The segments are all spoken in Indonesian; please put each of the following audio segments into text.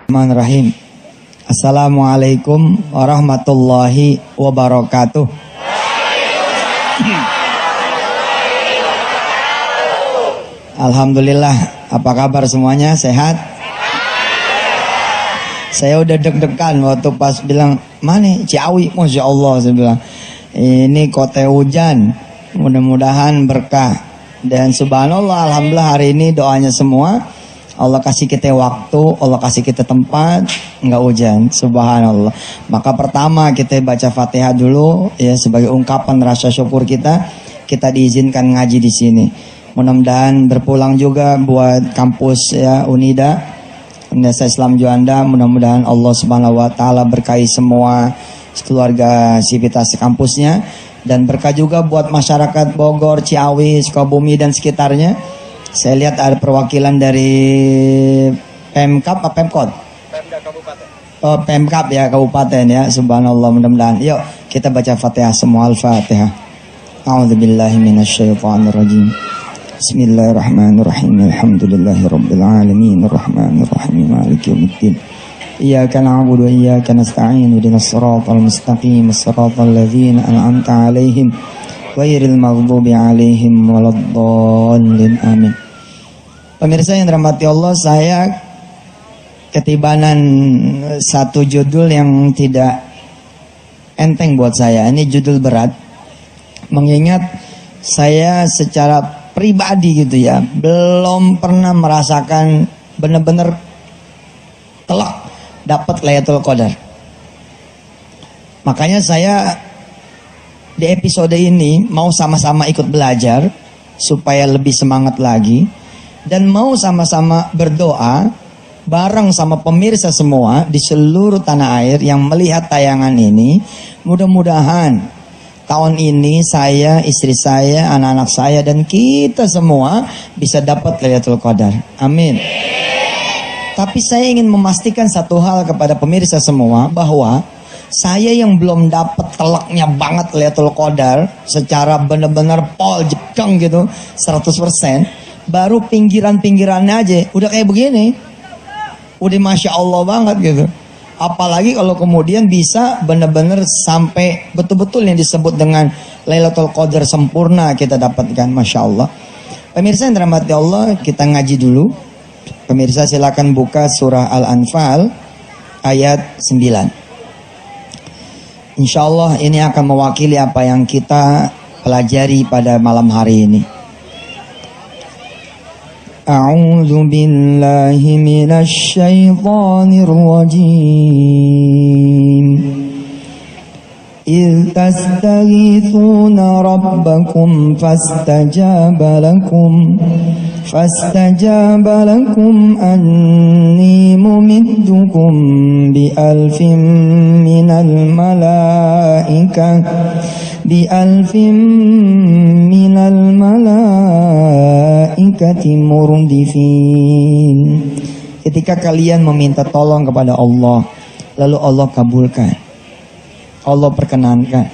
Bismillahirrahmanirrahim. Assalamualaikum warahmatullahi wabarakatuh. Alhamdulillah, apa kabar semuanya? Sehat? Saya udah deg-degan waktu pas bilang, mana Ciawi? Masya Allah, saya bilang, ini kota hujan, mudah-mudahan berkah. Dan subhanallah, alhamdulillah hari ini doanya semua, Allah kasih kita waktu, Allah kasih kita tempat, enggak hujan, subhanallah. Maka pertama kita baca Fatihah dulu, ya sebagai ungkapan rasa syukur kita diizinkan ngaji di sini. Mudah-mudahan berpulang juga buat kampus ya Unida, Universitas Islam Juanda. Mudah-mudahan Allah Subhanahu Wa Taala berkahi semua keluarga sivitas kampusnya, dan berkah juga buat masyarakat Bogor, Ciawi, Sukabumi dan sekitarnya. Saya lihat ada perwakilan dari Pemkab apa Pemkot? Pemda Kabupaten. Oh, Pemkab ya Kabupaten ya. Subhanallah, mudah-mudahan. Yuk kita baca Fatihah semua. Al-Fatihah. A'udzubillahi minasyaitonirrajim. Bismillahirrahmanirrahim. Alhamdulillahirabbil alamin. Arrahmanirrahim. Maliki yaumiddin. Iyyaka na'budu wa iyyaka nasta'in. Ihdinas siratal mustaqim. Shiratal ladzina an'amta 'alaihim ghairil maghdubi 'alaihim waladdallin. Amin. Pemirsa yang dirahmati Allah, saya ketibanan satu judul yang tidak enteng buat saya. Ini judul berat, mengingat saya secara pribadi gitu ya, belum pernah merasakan benar-benar telak dapat Lailatul Qadar. Makanya saya di episode ini mau sama-sama ikut belajar supaya lebih semangat lagi, dan mau sama-sama berdoa bareng sama pemirsa semua di seluruh tanah air yang melihat tayangan ini. Mudah-mudahan tahun ini saya, istri saya, anak-anak saya, dan kita semua bisa dapat Lailatul Qadar. Amin. Tapi saya ingin memastikan satu hal kepada pemirsa semua, bahwa saya yang belum dapat telaknya banget Lailatul Qadar secara benar-benar pol jekang gitu 100%, baru pinggiran-pinggirannya aja udah kayak begini, udah Masya Allah banget gitu. Apalagi kalau kemudian bisa benar-benar sampai betul-betul yang disebut dengan Lailatul Qadar sempurna kita dapatkan, Masya Allah. Pemirsa yang dirahmati Allah, kita ngaji dulu. Pemirsa silakan buka surah Al-Anfal ayat 9. Insya Allah ini akan mewakili apa yang kita pelajari pada malam hari ini. A'udzu billahi minasy syaithanir rajim. إذ تستغيثون ربكم فاستجاب لكم أني ممدكم بألف من الملائكة مردفين. Ketika kalian meminta tolong kepada Allah, lalu Allah kabulkan, Allah perkenankan.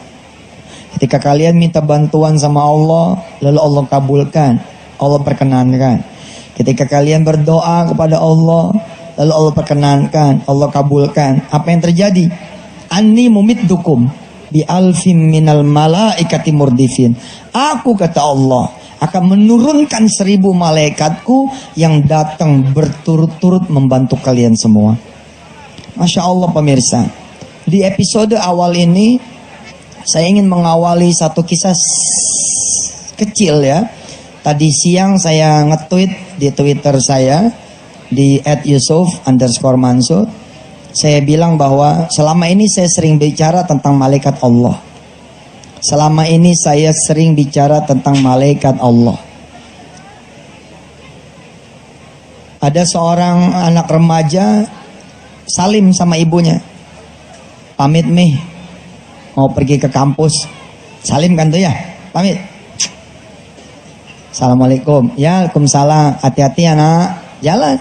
Ketika kalian minta bantuan sama Allah, lalu Allah kabulkan, Allah perkenankan. Ketika kalian berdoa kepada Allah, lalu Allah perkenankan, Allah kabulkan. Apa yang terjadi? Anni mumiddukum bi alfim minal malaikati murdifin. Aku, kata Allah, akan menurunkan 1000 malaikatku yang datang berturut-turut membantu kalian semua. Masya Allah pemirsa. Di episode awal ini saya ingin mengawali satu kisah kecil ya. Tadi siang saya nge-tweet di Twitter saya di @yusuf_mansur. Saya bilang bahwa selama ini saya sering bicara tentang malaikat Allah. Selama ini saya sering bicara tentang malaikat Allah. Ada seorang anak remaja salim sama ibunya. Pamit mih, mau pergi ke kampus. Salim kan tuh ya, pamit. Assalamualaikum. Ya, Waalaikumsalam. Hati-hati anak, jalan.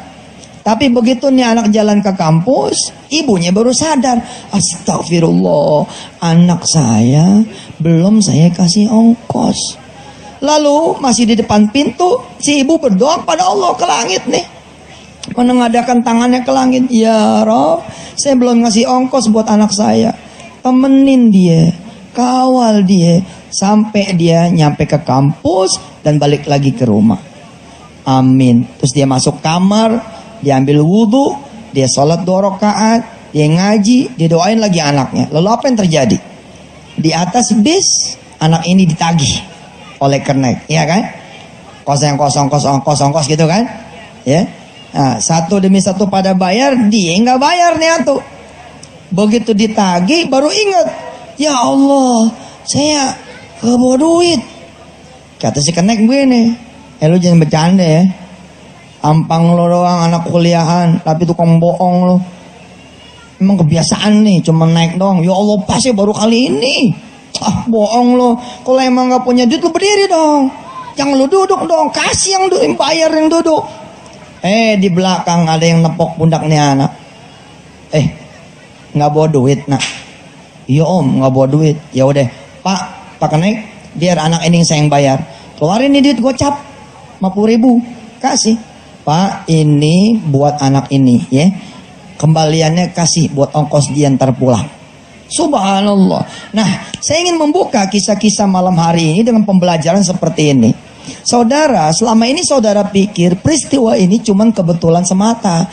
Tapi begitu nih anak jalan ke kampus, ibunya baru sadar. Astagfirullah, anak saya belum saya kasih ongkos. Lalu masih di depan pintu, si ibu berdoa pada Allah ke langit nih. menengadahkan tangannya ke langit. Ya Rob, saya belum ngasih ongkos buat anak saya. Temenin dia, kawal dia sampai dia nyampe ke kampus dan balik lagi ke rumah. Amin. Terus dia masuk kamar, dia ambil wudhu, dia sholat 2 rakaat, dia ngaji, dia doain lagi anaknya. Lalu apa yang terjadi? Di atas bis, anak ini ditagih oleh kernet, ya kan? Kos gitu kan? Ya. Nah, satu demi satu pada bayar, dia nggak bayar nih tuh. Begitu ditagih, baru ingat, ya Allah, saya kebawa duit. Kata si kernet begini, lu jangan bercanda ya. Ampang lo doang anak kuliahan, tapi tukang bohong lo. Emang kebiasaan nih, cuma naik doang. Ya Allah, pasti baru kali ini. Bohong lo. Kalau emang nggak punya duit, lo berdiri dong. Jangan lo duduk dong. Kasih yang duduk, bayar yang duduk. Di belakang ada yang nepok pundak nih anak. Nggak bawa duit nak. Iya om, nggak bawa duit. Ya udah, Pak naik. Biar anak ini saya yang bayar. Keluarin nih duit gocap 50.000. Kasih. Pak, ini buat anak ini ya. Kembaliannya kasih buat ongkos dia ntar pulang. Subhanallah. Nah, saya ingin membuka kisah-kisah malam hari ini dengan pembelajaran seperti ini. Saudara, selama ini saudara pikir peristiwa ini cuman kebetulan semata.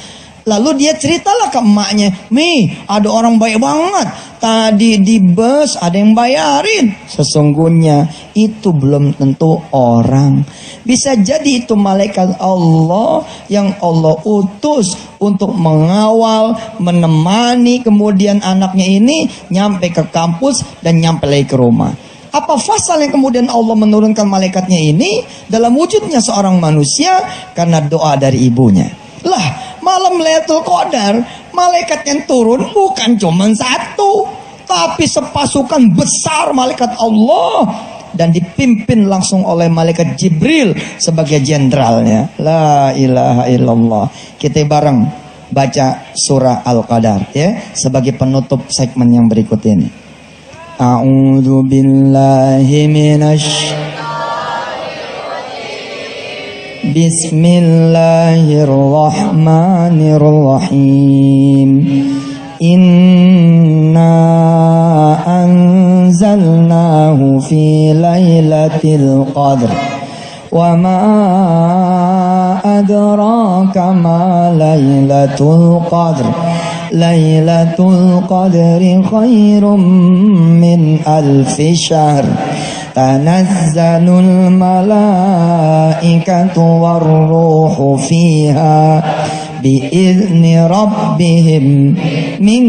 Lalu dia ceritalah ke emaknya, Mi, ada orang baik banget. Tadi di bus ada yang bayarin. Sesungguhnya itu belum tentu orang. Bisa jadi itu malaikat Allah yang Allah utus untuk mengawal, menemani kemudian anaknya ini nyampe ke kampus dan nyampe lagi ke rumah. Apa fasal yang kemudian Allah menurunkan malaikatnya ini dalam wujudnya seorang manusia karena doa dari ibunya. Lah, malam Lailatul Qadar, malaikat yang turun bukan cuma satu, tapi sepasukan besar malaikat Allah dan dipimpin langsung oleh malaikat Jibril sebagai jenderalnya. La ilaha illallah. Kita bareng baca surah Al-Qadar ya sebagai penutup segmen yang berikut ini. A'udzu billahi minasy Bismillahirrahmanirrahim. Inna anzalnahu fi lailatul qadr. Wa ma adraka ma lailatul qadr. Lailatul qadri khairum min alfi syahr. Tanazzalul malaikatu warruhu fiha biizni rabbihim min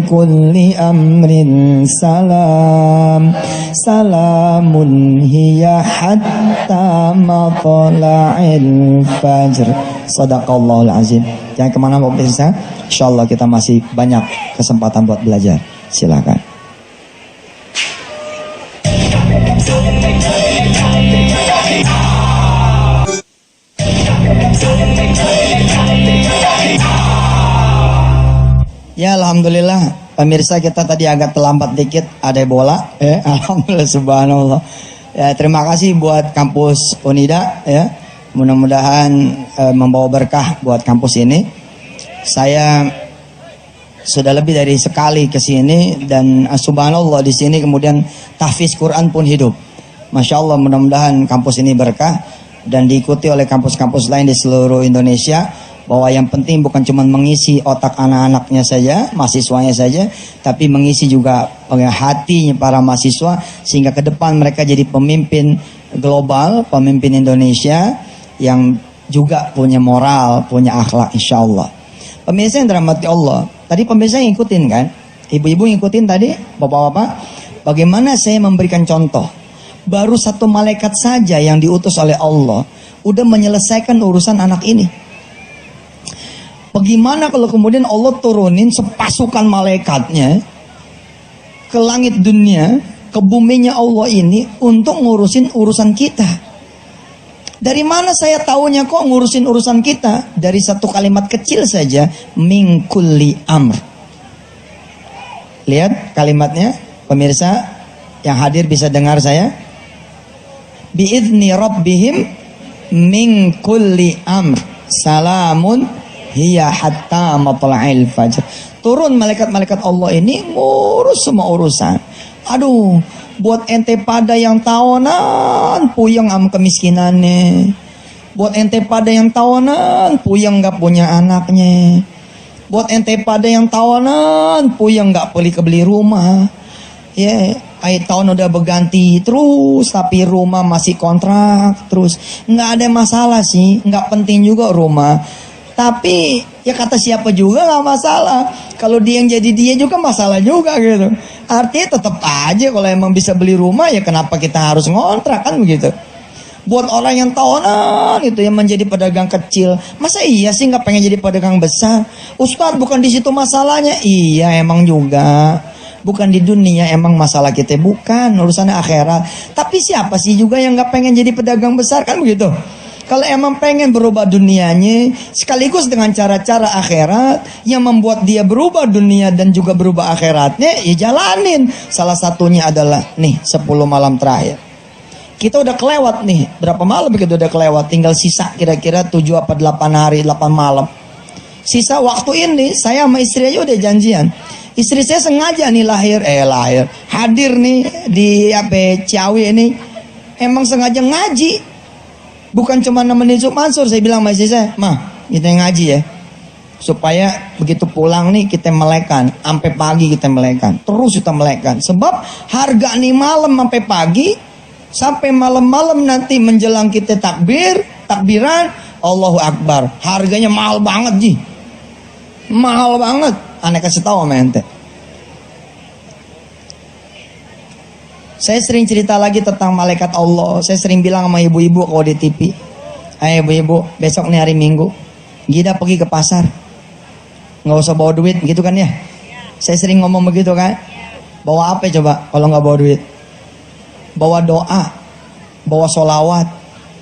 kulli amrin salam. Salamun hiya hatta matla'il fajr. Sadaqallahul azim. Jangan kemana-mana pemirsa. InsyaAllah kita masih banyak kesempatan buat belajar. Silakan. Ya alhamdulillah pemirsa, kita tadi agak terlambat dikit, ada bola alhamdulillah subhanallah. Ya, terima kasih buat kampus Unida ya. Mudah-mudahan membawa berkah buat kampus ini. Saya sudah lebih dari sekali ke sini dan subhanallah di sini kemudian tahfiz Quran pun hidup. Masya Allah, mudah-mudahan kampus ini berkah dan diikuti oleh kampus-kampus lain di seluruh Indonesia. Bahwa yang penting bukan cuma mengisi otak anak-anaknya saja, mahasiswanya saja, tapi mengisi juga hatinya para mahasiswa sehingga ke depan mereka jadi pemimpin global, pemimpin Indonesia yang juga punya moral, punya akhlak insya Allah. Pemirsa yang dirahmati Allah, tadi pemirsa ngikutin kan? Ibu-ibu ngikutin tadi, bapak-bapak. Bagaimana saya memberikan contoh? Baru satu malaikat saja yang diutus oleh Allah udah menyelesaikan urusan anak ini. Bagaimana kalau kemudian Allah turunin sepasukan malaikatnya ke langit dunia, ke buminya Allah ini untuk ngurusin urusan kita? Dari mana saya tahunya kok ngurusin urusan kita? Dari satu kalimat kecil saja, min kulli amr. Lihat kalimatnya, pemirsa yang hadir bisa dengar saya. Biizni rabbihim min kulli amr. salamun hiya hatta matla'il fajr. Turun malaikat-malaikat Allah ini ngurus semua urusan. Aduh, buat ente pada yang tahunan puyeng am kemiskinannya. Buat ente pada yang tahunan puyeng gak punya anaknya. Buat ente pada yang tahunan puyeng gak beli rumah. Ya, akhir tahun udah berganti terus, tapi rumah masih kontrak terus. Nggak ada masalah sih, nggak penting juga rumah. Tapi ya kata siapa juga nggak masalah. Kalau dia yang jadi dia juga masalah juga gitu. Artinya tetap aja kalau emang bisa beli rumah ya kenapa kita harus ngontrak kan begitu. Buat orang yang tahunan itu yang menjadi pedagang kecil, masa iya sih nggak pengen jadi pedagang besar? Ustadz, bukan di situ masalahnya. Iya emang juga. Bukan di dunia emang masalah kita, bukan urusannya akhirat. Tapi siapa sih juga yang gak pengen jadi pedagang besar kan begitu? Kalau emang pengen berubah dunianya sekaligus dengan cara-cara akhirat yang membuat dia berubah dunia dan juga berubah akhiratnya, ya jalanin. Salah satunya adalah nih 10 malam terakhir. Kita udah kelewat nih, berapa malam kita udah kelewat, tinggal sisa kira-kira 7 apa 8 hari, 8 malam. Sisa waktu ini saya sama istri aja udah janjian. Istri saya sengaja nih hadir nih di Ciawi ini, emang sengaja ngaji, bukan cuma nemenin Yusuf Mansur. Saya bilang sama istri saya, "Mah, kita ngaji ya, supaya begitu pulang nih kita melekan, sampai pagi kita melekan, terus kita melekan. Sebab harga nih malam sampai pagi, sampai malam-malam nanti menjelang kita takbiran, Allahu Akbar, harganya mahal banget ji, mahal banget." Aneh kasih tahu sama ente. Saya sering cerita lagi tentang malaikat Allah. Saya sering bilang sama ibu-ibu kalau di TV, "Ayo ibu-ibu, besok nih hari Minggu, Gida pergi ke pasar. Nggak usah bawa duit," gitu kan ya. Saya sering ngomong begitu kan. Bawa apa coba kalau nggak bawa duit? Bawa doa, bawa solawat.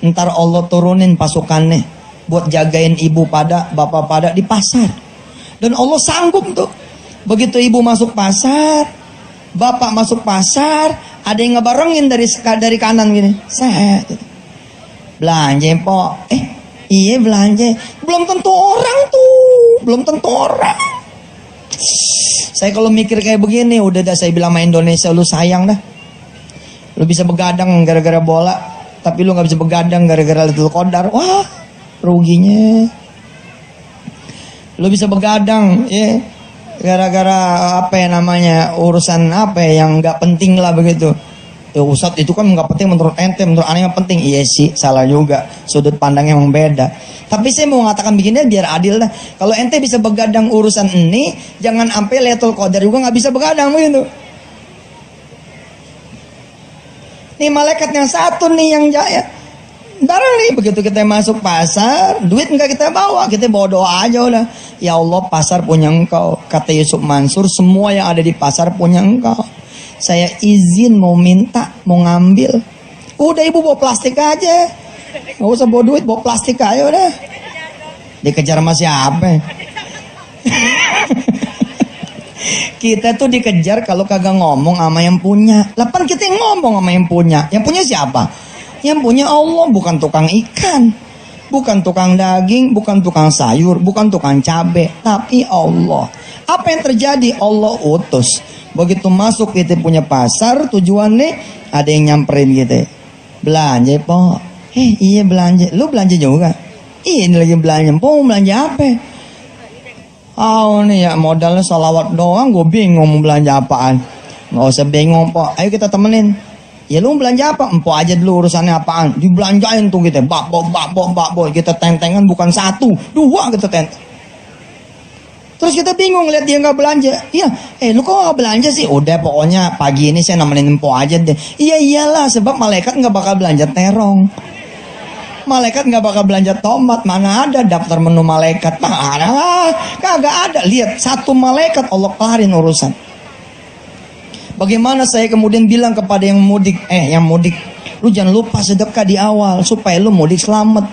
Ntar Allah turunin pasukannya buat jagain ibu pada, bapak pada di pasar. Dan Allah sanggup tuh. Begitu ibu masuk pasar, bapak masuk pasar, ada yang ngebarengin dari kanan gini. Set. Belanja, po. Iya belanja. Belum tentu orang tuh. Belum tentu orang. Saya kalau mikir kayak begini, udah dah saya bilang sama Indonesia, lu sayang dah. Lu bisa begadang gara-gara bola, tapi lu gak bisa begadang gara-gara Lailatul Qadar. Wah, ruginya. Lu bisa begadang ya gara-gara apa ya namanya, urusan apa ya yang nggak penting lah begitu. Ya Ustadz, itu kan nggak penting menurut ente, menurut aneh yang penting. Iya sih, salah juga, sudut pandangnya emang beda. Tapi saya mau mengatakan begini biar adil dah. Kalau ente bisa begadang urusan ini, jangan sampai Lailatul Qadar juga nggak bisa begadang begitu. Nih malaikat yang satu nih yang jaya. Barang nih begitu kita masuk pasar, duit enggak kita bawa doa aja udah. Ya Allah, pasar punya engkau. Kata Yusuf Mansur, semua yang ada di pasar punya engkau. Saya izin mau minta, mau ngambil. Udah ibu bawa plastik aja. Gak usah bawa duit, bawa plastik aja udah. Dikejar sama siapa? Kita tuh dikejar kalau kagak ngomong sama yang punya. Lapan kita yang ngomong sama yang punya. Yang punya siapa? Yang punya Allah, bukan tukang ikan, bukan tukang daging, bukan tukang sayur, bukan tukang cabai, tapi Allah. Apa yang terjadi? Allah utus. Begitu masuk kita punya pasar, tujuannya ada yang nyamperin kita. Belanja, po. Iya belanja. Lu belanja juga? Iya, ini lagi belanja. Po, belanja apa? Oh, nih ya modalnya salawat doang, gue bingung mau belanja apaan. Nggak usah bingung, po. Ayo kita temenin. Ya lu belanja apa? Empok aja dulu urusannya apaan. Dibelanjain tuh kita. Bakbo. Kita tentengan bukan 1, 2 kita tenteng. Terus kita bingung lihat dia gak belanja. Iya, lu kok gak belanja sih? Udah pokoknya pagi ini saya nemenin empok aja deh. Iya iyalah, sebab malaikat gak bakal belanja terong. Malaikat gak bakal belanja tomat. Mana ada daftar menu malaikat? Kagak ada. Lihat, satu malaikat Allah kelarin urusan. Bagaimana saya kemudian bilang kepada yang mudik, lu jangan lupa sedekah di awal supaya lu mudik selamat.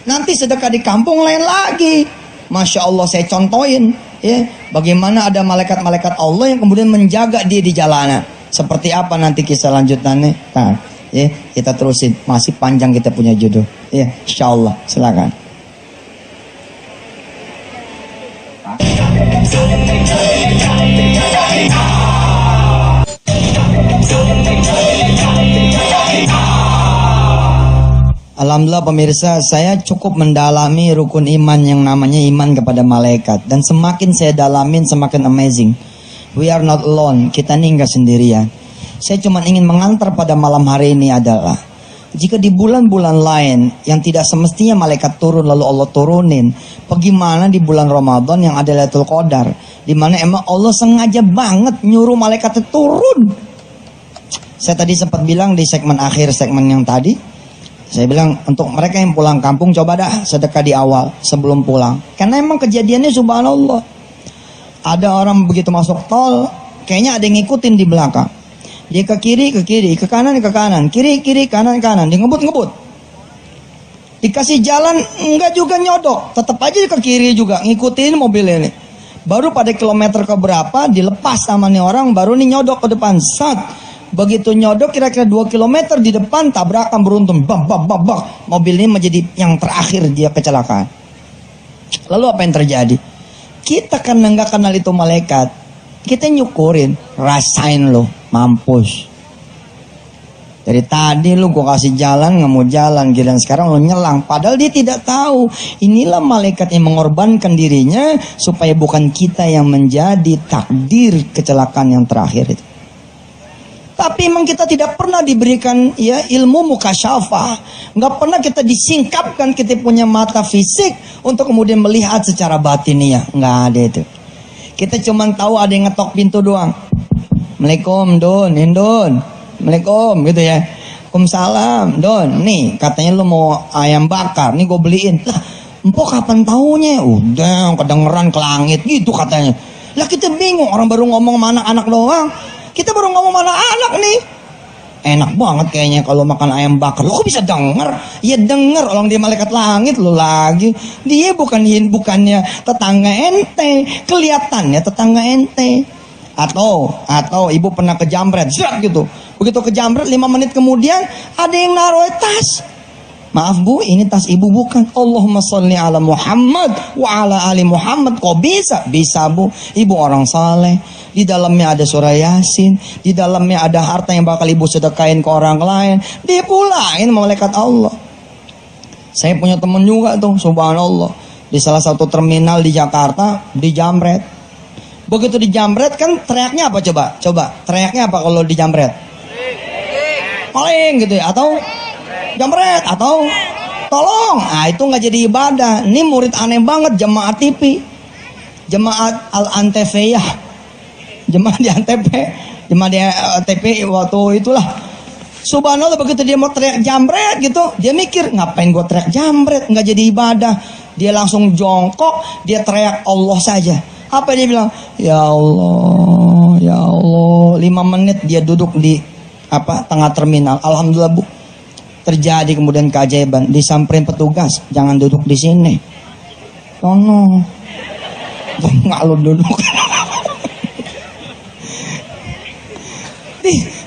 Nanti sedekah di kampung lain lagi. Masya Allah, saya contohin ya, bagaimana ada malaikat-malaikat Allah yang kemudian menjaga dia di jalanan. Seperti apa nanti kisah lanjutannya? Nah, ya, kita terusin. Masih panjang kita punya jodoh. Ya, insya Allah. Silakan. Alhamdulillah pemirsa, saya cukup mendalami rukun iman yang namanya iman kepada malaikat. Dan semakin saya dalamin semakin amazing. We are not alone, kita ini enggak sendirian. Saya cuma ingin mengantar pada malam hari ini adalah, jika di bulan-bulan lain yang tidak semestinya malaikat turun lalu Allah turunin, bagaimana di bulan Ramadan yang ada Lailatul Qadar, di mana emang Allah sengaja banget nyuruh malaikat itu turun. Saya tadi sempat bilang di segmen akhir segmen yang tadi, saya bilang untuk mereka yang pulang kampung coba dah sedekah di awal sebelum pulang. Karena emang kejadiannya subhanallah. Ada orang begitu masuk tol, kayaknya ada yang ngikutin di belakang. Dia ke kiri, ke kanan, kiri, kanan. Dia ngebut. Dikasih jalan, enggak juga nyodok. Tetap aja ke kiri juga, ngikutin mobil ini. Baru pada kilometer keberapa, dilepas sama nih orang, baru nih nyodok ke depan. Sat. Begitu nyodok kira-kira 2 km di depan, tabrakan beruntun. Bak. Mobil ini menjadi yang terakhir dia kecelakaan. Lalu apa yang terjadi? Kita karena nggak kenal itu malaikat, kita nyukurin, rasain lo, mampus. Dari tadi lu gua kasih jalan, nggak mau jalan, giliran sekarang lo nyelang. Padahal dia tidak tahu, inilah malaikat yang mengorbankan dirinya supaya bukan kita yang menjadi takdir kecelakaan yang terakhir itu. Tapi memang kita tidak pernah diberikan ya ilmu mukasyafah. Nggak pernah kita disingkapkan, kita punya mata fisik untuk kemudian melihat secara batiniah. Nggak ada itu. Kita cuma tahu ada yang ngetok pintu doang. Assalamualaikum Don. Assalamualaikum gitu ya. Waalaikumsalam Don. Nih katanya lu mau ayam bakar. Nih gue beliin. Lah empok kapan taunya? Udah kedengeran ke langit gitu katanya. Lah kita bingung, orang baru ngomong sama anak-anak doang. Kita baru ngomong mana anak nih. Enak banget kayaknya kalau makan ayam bakar. Lo kok bisa denger? Ya denger, orang dia malaikat langit lo lagi. Dia bukannya tetangga ente, kelihatannya tetangga ente. Atau ibu pernah kejamret, gitu. Begitu kejamret 5 menit kemudian ada yang naruh tas. Maaf bu, ini tas ibu bukan. Allahumma sholli ala Muhammad wa ala ali Muhammad. Kok bisa? Bisa bu, ibu orang saleh. Di dalamnya ada surah Yasin, di dalamnya ada harta yang bakal ibu sedekahin ke orang lain. Dipulain malaikat Allah. Saya punya temen juga tuh, subhanallah. Di salah satu terminal di Jakarta, dijamret. Begitu dijamret kan teriaknya apa coba? Teriaknya apa kalau dijamret? Maling gitu ya, atau jamret, atau tolong. Nah itu nggak jadi ibadah. Ini murid aneh banget, jemaat TV, jemaat Al-Antefiyah, jemaat di Antep waktu itulah. Subhanallah begitu dia mau teriak jamret gitu, dia mikir ngapain gue teriak jamret, nggak jadi ibadah. Dia langsung jongkok, dia teriak Allah saja. Apa dia bilang? Ya Allah. 5 menit dia duduk di tengah terminal. Alhamdulillah bu, terjadi kemudian keajaiban. Disamperin petugas, jangan duduk di sini. Sono, nggak lo duduk.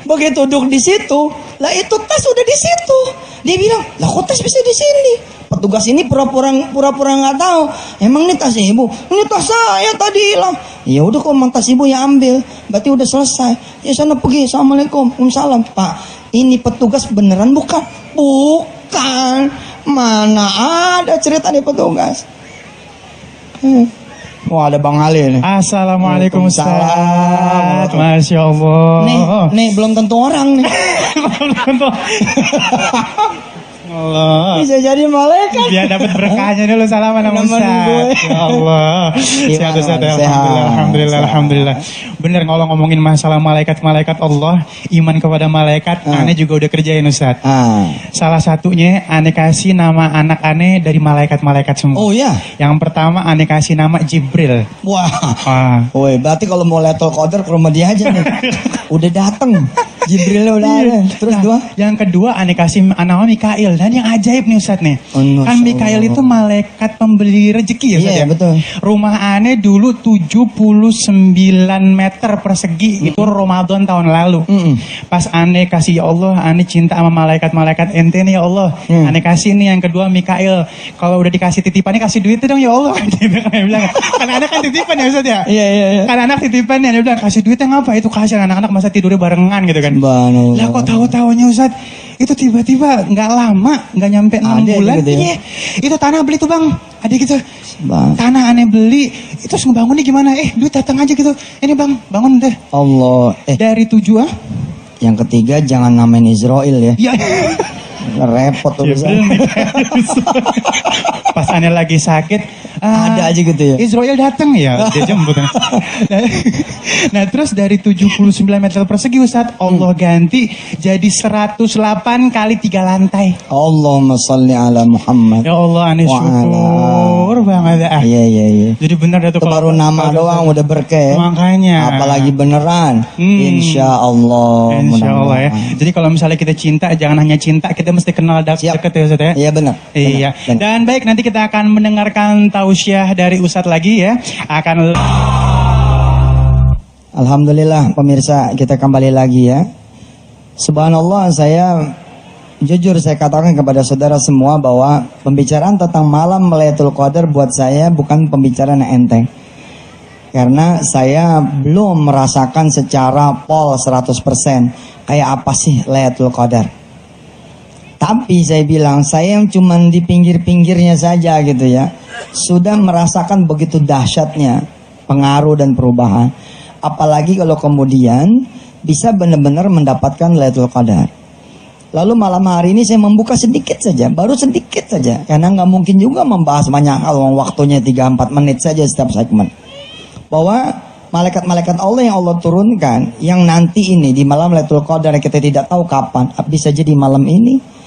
Begitu duduk di situ, lah itu tas udah di situ. Dia bilang, lah kok tas bisa di sini? Petugas ini pura-pura nggak tahu. Emang ini tas ibu? Ini tas saya tadi hilang. Ya udah kok emang tas ibu ya ambil. Berarti udah selesai. Ya sana pergi. Assalamualaikum. Waalaikumsalam. Pak, ini petugas beneran bukan? Bukan. Mana ada cerita nih petugas? Wah ada Bang Ali nih. Assalamualaikum Ustaz. Masya Allah. Nih belum tentu orang nih. Belum tentu. Allah. Bisa jadi malaikat. Biar dapat berkahnya dulu, salaman sama Ustaz. Ya Allah. Sehat Ustaz. Alhamdulillah. Bener kalau ngomongin masalah malaikat Allah, iman kepada malaikat, aneh juga udah kerjain Ustaz. Salah satunya aneh kasih nama anak aneh dari malaikat semua. Oh ya. Yang pertama aneh kasih nama Jibril. Wah. Woi, berarti kalau mau Lailatul Qadar ke rumah dia aja nih. Udah dateng. Jibrilnya udah ada. Terus yang kedua aneh kasih nama Mikail. Dan yang ajaib nih Ustaz nih, kan Mikail itu malaikat pemberi rezeki ya Ustaz ya? Betul. Rumah aneh dulu 79 meter persegi, itu Ramadan tahun lalu. Pas aneh kasih, ya Allah, aneh cinta sama malaikat ente nih ya Allah. Aneh kasih nih yang kedua Mikail. Kalau udah dikasih titipannya kasih duit dong ya Allah. Kan anak kan titipan ya Ustaz ya? Iya. Kan anak titipan ya, dia bilang kasih duitnya ngapa? Itu kasih anak-anak masa tidurnya barengan gitu kan. Lah kok tahu-tahunya Ustaz, Itu tiba-tiba nggak lama, nggak nyampe 6 Ada bulan. gitu ya? Iya, itu tanah beli tuh bang. Ada gitu. Bang. Tanah aneh beli. Itu terus ngebangunnya gimana? Duit datang aja gitu. Ini bang, bangun deh. Allah. Dari 7 Yang ketiga jangan namain Israel ya. Iya. Repot tuh. Ya, pas aneh lagi sakit, Ada aja gitu ya. Israel datang ya, dia jemput. Nah terus dari 79 meter persegi Ustaz, Allah ganti jadi 108 kali 3 lantai. Allahumma salli ala Muhammad. Ya Allah, aneh Wa syukur banget. Iya. Jadi benar itu Itu baru nama doang udah berkah. Makanya. Apalagi beneran. Insya Allah. Insya Allah ya. Jadi kalau misalnya kita cinta, jangan hanya cinta, kita mesti kenal Siap. deket ya Ustaz ya. Iya benar. Iya. Benar. Dan baik, nanti kita akan mendengarkan tausiah dari Ustadz lagi ya. Alhamdulillah pemirsa, kita kembali lagi ya. Subhanallah, jujur saya katakan kepada saudara semua bahwa pembicaraan tentang malam Lailatul Qadar buat saya bukan pembicaraan yang enteng. Karena saya belum merasakan secara pol 100% kayak apa sih Lailatul Qadar. Tapi saya bilang, saya yang cuman di pinggir-pinggirnya saja gitu ya, sudah merasakan begitu dahsyatnya pengaruh dan perubahan. Apalagi kalau kemudian bisa benar-benar mendapatkan Lailatul Qadar. Lalu malam hari ini saya membuka sedikit saja, baru sedikit saja. Karena nggak mungkin juga membahas banyak hal, waktunya 3-4 menit saja setiap segmen. Bahwa malaikat-malaikat Allah yang Allah turunkan, yang nanti ini di malam Lailatul Qadar kita tidak tahu kapan, bisa jadi malam ini.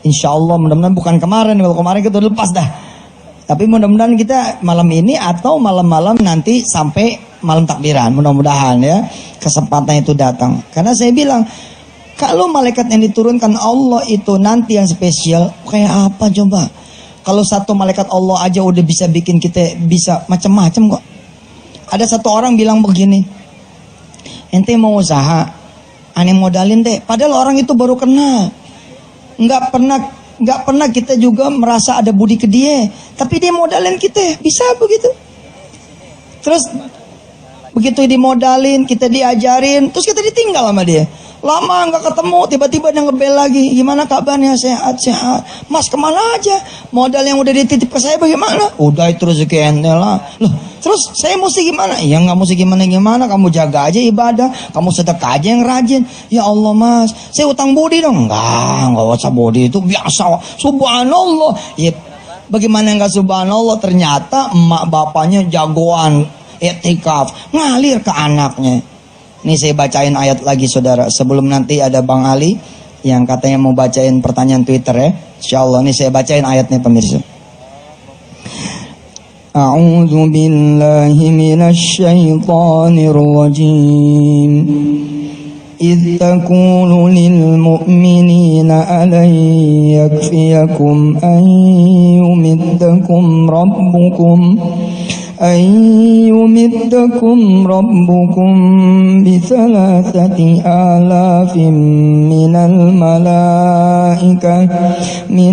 Insya Allah mudah-mudahan bukan kemarin, kalau kemarin kita udah lepas dah. Tapi mudah-mudahan kita malam ini atau malam-malam nanti sampai malam takbiran, mudah-mudahan ya kesempatan itu datang. Karena saya bilang, kalau malaikat yang diturunkan Allah itu nanti yang spesial, kayak apa coba? Kalau satu malaikat Allah aja udah bisa bikin kita bisa macam-macam kok. Ada satu orang bilang begini, ente mau usaha, aneh modalin deh. Padahal orang itu baru kenal. Nggak pernah kita juga merasa ada budi ke dia, tapi dia modalin kita, bisa begitu. Terus begitu dimodalin, kita diajarin, terus kita ditinggal sama dia. Lama nggak ketemu, tiba-tiba dia ngebel lagi. Gimana kabarnya? Sehat. Mas kemana aja? Modal yang udah dititip ke saya bagaimana? Udah itu rezeki ente lah. Loh, terus saya mesti gimana? Ya nggak mesti gimana. Kamu jaga aja ibadah, kamu sedekah aja yang rajin. Ya Allah mas, saya utang budi dong. Nggak usah budi, itu biasa. Subhanallah. Ya, bagaimana nggak subhanallah? Ternyata emak bapaknya jagoan etikaf, ngalir ke anaknya. Ini saya bacain ayat lagi saudara. Sebelum nanti ada Bang Ali yang katanya mau bacain pertanyaan Twitter ya. Insyaallah ini saya bacain ayatnya pemirsa. A'udzu billahi minasy syaithanir rajim. إذ تقول للمؤمنين ألن يكفيكم أن يمدكم ربكم ب3,000 من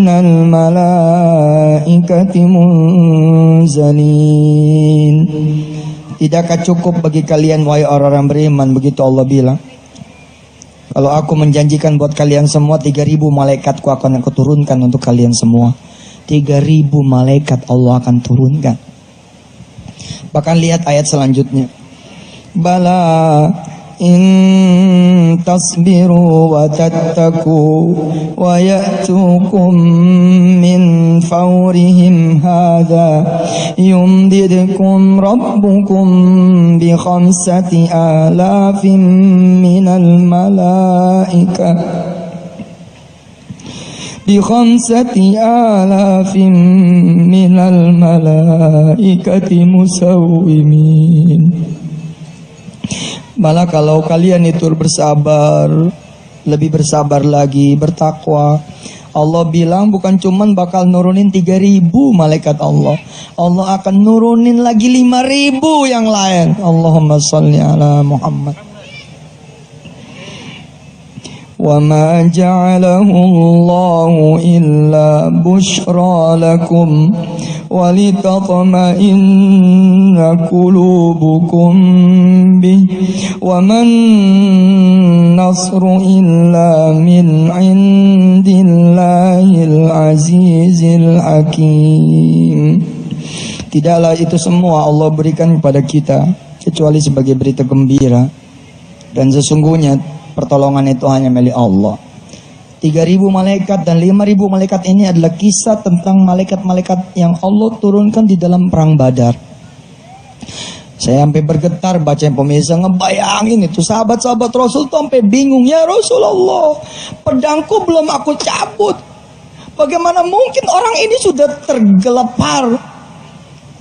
الملائكة منزلين. Tidakkah cukup bagi kalian wahai orang-orang beriman, begitu Allah bilang, kalau aku menjanjikan buat kalian semua 3.000 malaikatku akan aku turunkan untuk kalian semua. 3.000 malaikat Allah akan turunkan. Bahkan lihat ayat selanjutnya. Bala in tasbiru wa tattaku wa ya'tukum min fawrihim hadha yumdidkum rabbukum bi 5,000 minal malaikah minal malaikati musawwimin. Malah kalau kalian itu bersabar, lebih bersabar lagi, bertakwa, Allah bilang bukan cuman bakal nurunin 3.000 malaikat Allah, Allah akan nurunin lagi 5.000 yang lain. Allahumma sholli ala Muhammad. وَمَا جَعَلَهُ اللَّهُ إِلَّا بُشْرَى لَكُمْ ولتطمئن قلوبكم به وما النصر إلا من عند الله العزيز الحكيم. Tidaklah itu semua Allah berikan kepada kita kecuali sebagai berita gembira, dan sesungguhnya pertolongan itu hanya milik Allah. 3.000 malaikat dan 5.000 malaikat ini adalah kisah tentang malaikat-malaikat yang Allah turunkan di dalam perang Badar. Saya sampai bergetar baca pemirsa, ngebayangin itu sahabat-sahabat Rasul tuh sampai bingung, ya Rasulullah, pedangku belum aku cabut, bagaimana mungkin orang ini sudah tergelepar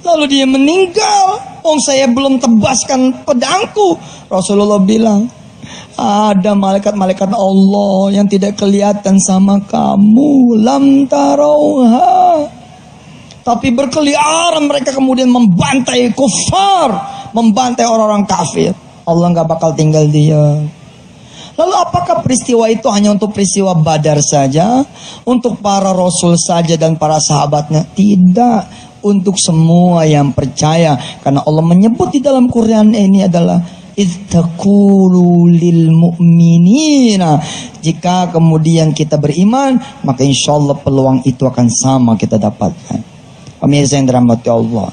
lalu dia meninggal, saya belum tebaskan pedangku. Rasulullah bilang, ada malaikat-malaikat Allah yang tidak kelihatan sama kamu, lam tarauha, tapi berkeliaran mereka kemudian membantai kufar, membantai orang-orang kafir. Allah gak bakal tinggal dia. Lalu apakah peristiwa itu hanya untuk peristiwa Badar saja, untuk para Rasul saja dan para sahabatnya? Tidak, untuk semua yang percaya. Karena Allah menyebut di dalam Quran ini adalah ittaqulu lil mu'minina. Jika kemudian kita beriman, maka insya Allah peluang itu akan sama kita dapatkan. Pemirsa yang dirahmati Allah,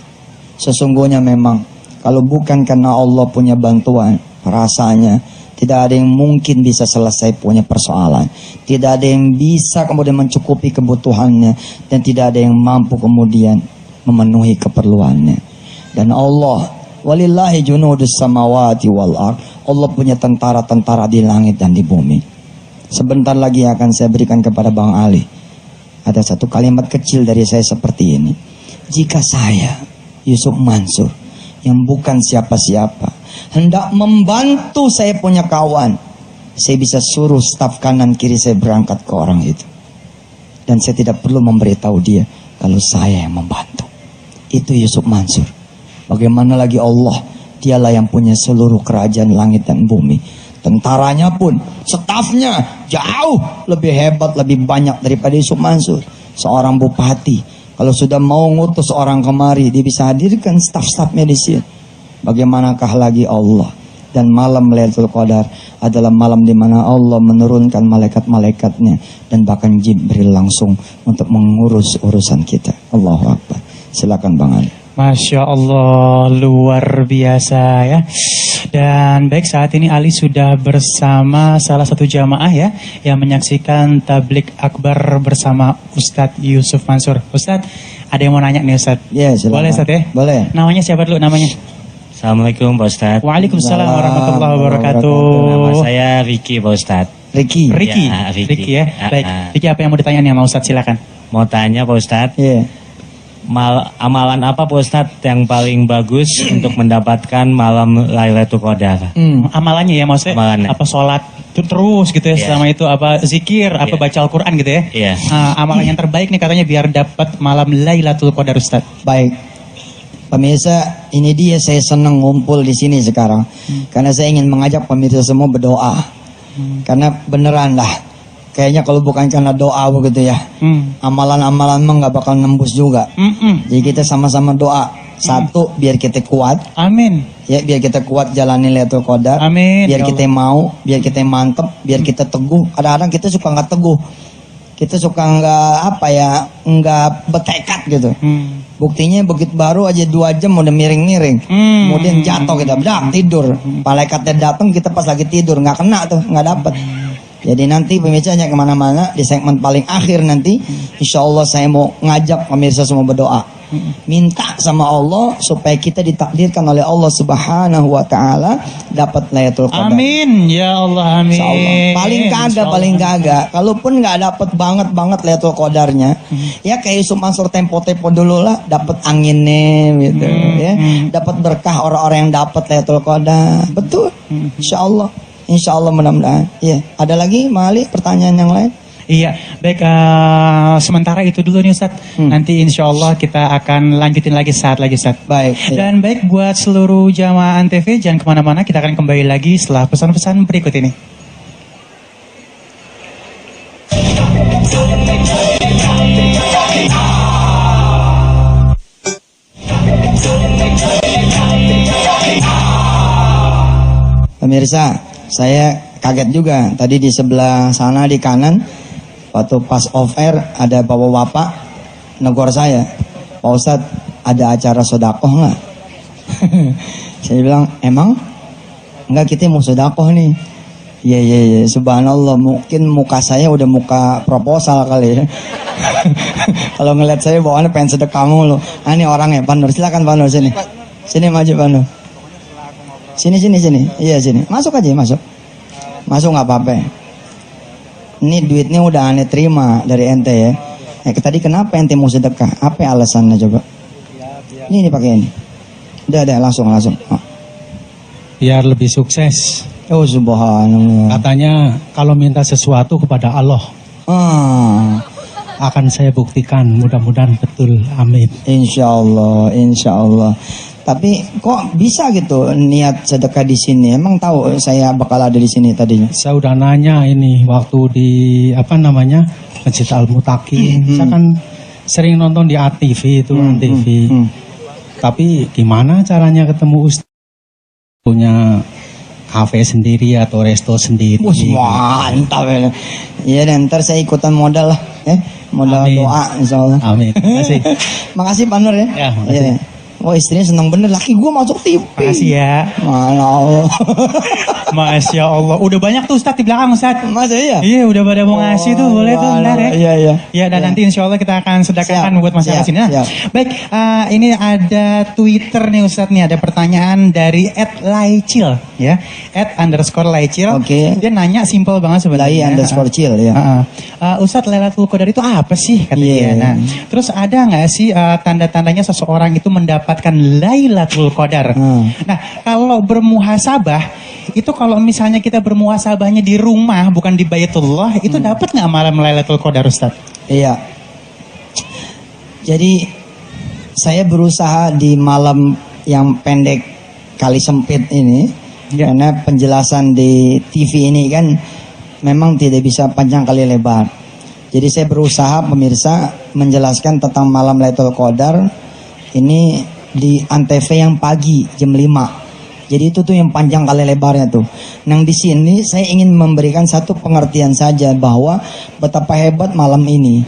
sesungguhnya memang kalau bukan karena Allah punya bantuan, rasanya tidak ada yang mungkin bisa selesai punya persoalan. Tidak ada yang bisa kemudian mencukupi kebutuhannya, dan tidak ada yang mampu kemudian memenuhi keperluannya. Dan Allah, walillahi junudus samawati wal ard, Allah punya tentara-tentara di langit dan di bumi. Sebentar lagi akan saya berikan kepada Bang Ali. Ada satu kalimat kecil dari saya seperti ini. Jika saya, Yusuf Mansur, yang bukan siapa-siapa, hendak membantu saya punya kawan, saya bisa suruh staf kanan kiri saya berangkat ke orang itu, dan saya tidak perlu memberitahu dia kalau saya yang membantu. Itu Yusuf Mansur. Bagaimana lagi Allah, dialah yang punya seluruh kerajaan langit dan bumi. Tentaranya pun, stafnya jauh lebih hebat, lebih banyak daripada Yusuf Mansur. Seorang bupati, kalau sudah mau ngutus orang kemari, dia bisa hadirkan staf-stafnya di sini. Bagaimanakah lagi Allah? Dan malam Lailatul Qadar adalah malam di mana Allah menurunkan malaikat-malaikatnya, dan bahkan Jibril langsung untuk mengurus urusan kita. Allahu Akbar. Silakan Bang Ali. Masya Allah, luar biasa ya. Dan baik, saat ini Ali sudah bersama salah satu jamaah ya, yang menyaksikan tablik akbar bersama Ustadz Yusuf Mansur. Ustadz, ada yang mau nanya nih Ustadz? Ya, silakan. Boleh Ustadz ya? Boleh. Namanya siapa dulu namanya? Assalamualaikum Pak Ustadz. Waalaikumsalam warahmatullahi wabarakatuh. Nama saya Ricky Pak Ustadz. Ricky. Ya, Ricky ya. Baik, Ricky, apa yang mau ditanya nih sama Ustadz? Silakan. Mau tanya Pak Ustadz, Iya. amalan apa Pak Ustadz yang paling bagus untuk mendapatkan malam Lailatul Qadar? Amalannya ya maksudnya, Amalannya. apa sholat terus gitu ya, Iya. selama itu apa zikir, apa baca Al-Quran gitu ya? Iya. Amalan yang terbaik nih katanya biar dapat malam Lailatul Qadar Ustadz. Baik. Pemirsa, ini dia saya senang ngumpul di sini sekarang. Karena saya ingin mengajak pemirsa semua berdoa. Karena beneran lah, kayaknya kalau bukan karena doa begitu ya, amalan-amalan mah nggak bakal nembus juga. Jadi kita sama-sama doa. Satu, biar kita kuat. Amin. Ya, biar kita kuat jalani Lailatul Qadar. Amin. Biar Ya kita mau, biar kita mantep, biar kita teguh. Kadang-kadang kita suka nggak teguh. Kita suka nggak bertekad gitu. Buktinya begitu baru aja 2 jam udah miring-miring. Kemudian jatuh kita, udah tidur. Malaikatnya datang, kita pas lagi tidur nggak kena tuh, nggak dapet. Jadi nanti pemirsa jangan kemana-mana, di segmen paling akhir nanti, insya Allah saya mau ngajak pemirsa semua berdoa. Minta sama Allah supaya kita ditakdirkan oleh Allah Subhanahu wa Ta'ala dapat Lailatul Qadar. Amin ya Allah, amin. Insya Allah. Paling kagak. Kalaupun nggak dapat banget Lailatul Qadarnya, ya kayak Yusuf Mansur tempo-tempo dulu lah, dapat anginnya gitu, ya, dapat berkah orang-orang yang dapat Lailatul Qadar. Betul. Insya Allah mudah-mudahan. Ya. Ada lagi, Mali, pertanyaan yang lain? Iya, baik, sementara itu dulu nih Ustadz. Nanti insya Allah kita akan lanjutin lagi saat lagi Ustadz. Baik. Dan baik buat seluruh jamaah Antv, jangan kemana-mana, kita akan kembali lagi setelah pesan-pesan berikut ini. Pemirsa, saya kaget juga. Tadi di sebelah sana di kanan, waktu pas off air ada bapak-bapak negor saya, Pak Ustadz ada acara sodakoh nggak? Saya bilang, emang? Enggak, kita mau sodakoh nih. Iya, subhanallah, mungkin muka saya udah muka proposal kali ya. Kalau ngeliat saya bawaannya pengen sedekah mulu. Ah, ini orangnya, Pak Nur, silakan Pak Nur, sini. Sini maju Pak Nur. Sini. Iya sini. Masuk aja, masuk. Masuk nggak apa-apa. Ini duitnya udah aneh terima dari ente ya. Tadi kenapa ente mau sedekah? Apa alasannya coba? Ini pakai ini. Udah langsung. Oh. Biar lebih sukses. Oh subhanallah. Katanya kalau minta sesuatu kepada Allah akan saya buktikan. Mudah-mudahan betul. Amin. Insya Allah. Tapi kok bisa gitu niat sedekah di sini? Emang tahu saya bakal ada di sini tadinya? Saya udah nanya ini waktu di Masjid Al-Mutakin. Saya kan sering nonton di ATV itu, ATV. Tapi gimana caranya ketemu Ustaz? Punya kafe sendiri atau resto sendiri? Mantap ya. Iya, dan ntar saya ikutan modal lah. Modal Amin. doa insya Allah. Amin. Makasih. Makasih Pak Nur ya. Ya, makasih. Iya. Oh istrinya senang bener, laki gue masuk TV. Makasih ya. Mana Allah. Masya Allah. Udah banyak tuh Ustadz di belakang Ustadz. Masa iya? Iya, udah pada mau ngasih tuh, boleh tuh ntar ya. Iya. Ya, dan nanti insya Allah kita akan sedekahkan Siap, buat masyarakat siap, sini. Nah, siap. baik, ini ada Twitter nih Ustadz nih, ada pertanyaan dari @laicil ya, @_laicil. Oke. Dia nanya simple banget sebenarnya. Lai_cil ya. Ustadz, Lailatul Qadar itu apa sih kata dia? Iya. Nah, terus ada nggak sih tanda-tandanya seseorang itu mendapatkan Lailatul Qadar? Nah, kalau bermuhasabah itu kalau misalnya kita bermuhasabahnya di rumah bukan di Baitullah, itu dapat nggak malam Lailatul Qadar Ustaz? Iya. Jadi saya berusaha di malam yang pendek kali sempit ini, karena penjelasan di TV ini kan memang tidak bisa panjang kali lebar. Jadi saya berusaha pemirsa menjelaskan tentang malam Lailatul Qadar ini di Antv yang pagi jam 5. Jadi itu tuh yang panjang kali lebarnya tuh. Nah di sini saya ingin memberikan satu pengertian saja bahwa betapa hebat malam ini.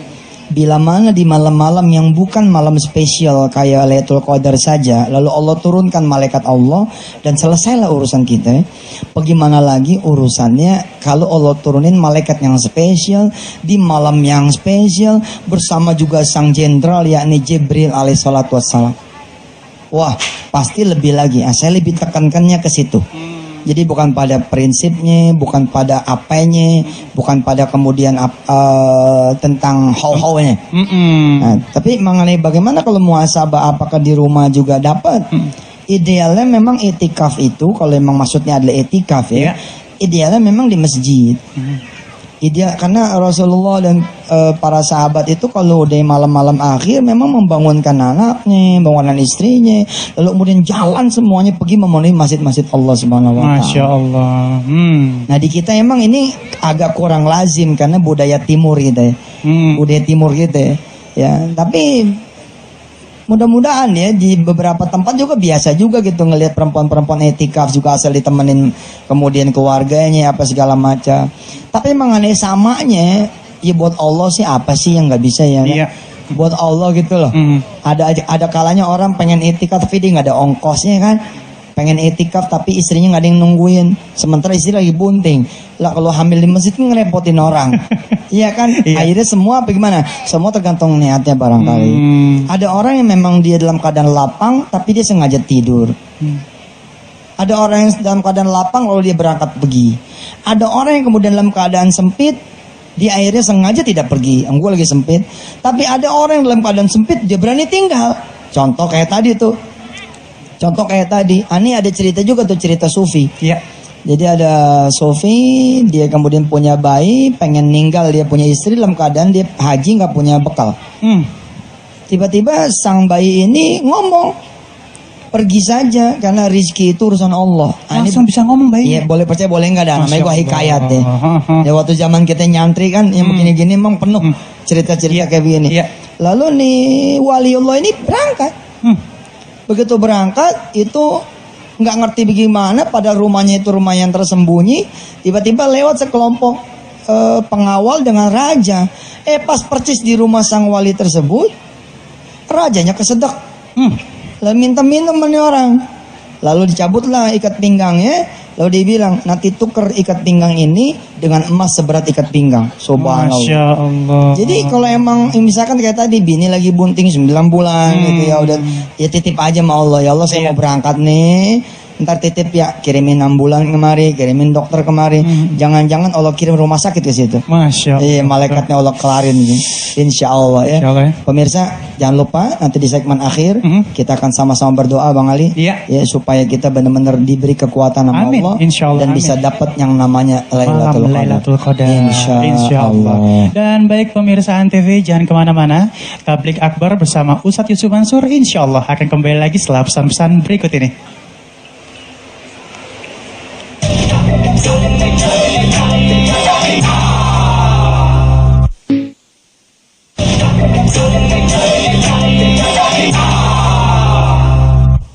Bila mana di malam-malam yang bukan malam spesial kayak Lailatul Qadar saja, lalu Allah turunkan malaikat Allah dan selesailah urusan kita. Bagaimana lagi urusannya kalau Allah turunin malaikat yang spesial di malam yang spesial bersama juga sang jenderal yakni Jibril alaihissalatu wassalam. Wah, pasti lebih lagi. Saya lebih tekankannya ke situ. Jadi bukan pada prinsipnya, bukan pada apanya, bukan pada kemudian tentang how-how-nya. Nah, tapi mengenai bagaimana kalau muhasabah, apakah di rumah juga dapat? Idealnya memang itikaf itu, kalau memang maksudnya adalah itikaf ya, idealnya memang di masjid. Ideal, karena Rasulullah dan para sahabat itu kalau udah malam-malam akhir memang membangunkan anaknya, membangunkan istrinya, lalu kemudian jalan semuanya pergi memenuhi masjid-masjid Allah Subhanahu wa taala. Masya Allah. Nah di kita emang ini agak kurang lazim karena budaya timur kita ya. Budaya timur kita ya. Tapi mudah-mudahan ya di beberapa tempat juga biasa juga gitu ngelihat perempuan-perempuan etikaf juga asal ditemenin kemudian keluarganya apa segala macam. Tapi mengenai samanya ya buat Allah sih apa sih yang nggak bisa ya? Iya. Buat Allah gitu loh. Ada kalanya orang pengen etikaf tapi dia nggak ada ongkosnya kan. Pengen etikaf tapi istrinya nggak ada yang nungguin. Sementara istri lagi bunting. Lah kalau hamil di masjid kan ngerepotin orang. Iya kan? Akhirnya semua bagaimana? Semua tergantung niatnya barangkali. Ada orang yang memang dia dalam keadaan lapang tapi dia sengaja tidur. Ada orang yang dalam keadaan lapang lalu dia berangkat pergi. Ada orang yang kemudian dalam keadaan sempit dia akhirnya sengaja tidak pergi. Gue lagi sempit. Tapi ada orang yang dalam keadaan sempit dia berani tinggal. Contoh kayak tadi tuh. Ini ada cerita juga tuh, cerita Sufi. Iya. Jadi ada Sufi, dia kemudian punya bayi, pengen ninggal, dia punya istri dalam keadaan dia haji nggak punya bekal. Tiba-tiba sang bayi ini ngomong, pergi saja karena rizki itu urusan Allah. Langsung bisa ngomong bayi. Iya, boleh percaya boleh nggak dah. Namanya gua hikayat deh. Ya waktu zaman kita nyantri kan, yang begini-gini emang penuh cerita-cerita kayak begini. Iya. Lalu nih waliullah ini berangkat. Begitu berangkat itu nggak ngerti bagaimana, padahal rumahnya itu rumah yang tersembunyi. Tiba-tiba lewat sekelompok pengawal dengan raja. Pas percis di rumah sang wali tersebut, rajanya kesedek. Lalu minta minum sama orang. Lalu dicabutlah ikat pinggangnya. Lalu dia bilang, nanti tuker ikat pinggang ini dengan emas seberat ikat pinggang. Subhanallah. Masya Allah. Jadi kalau emang misalkan kayak tadi bini lagi bunting 9 bulan gitu ya, udah ya titip aja sama Allah. Ya Allah, saya mau berangkat nih. Ntar titip ya, kirimin 6 bulan kemari, kirimin dokter kemari. Jangan-jangan Allah kirim rumah sakit ke situ. Masya Allah. Iya, malaikatnya Allah kelarin gitu. Insya Allah ya. Insya Allah ya. Pemirsa, jangan lupa nanti di segmen akhir kita akan sama-sama berdoa Bang Ali. Iya. Ya, supaya kita benar-benar diberi kekuatan sama Amin. Allah. Insya Allah. Dan Amin. bisa dapat yang namanya Lailatul Malam Qadar. Lailatul Qadar. Insya Allah. Dan baik pemirsa Antv, jangan kemana-mana. Tablik Akbar bersama Ustadz Yusuf Mansur insya Allah akan kembali lagi setelah pesan-pesan berikut ini.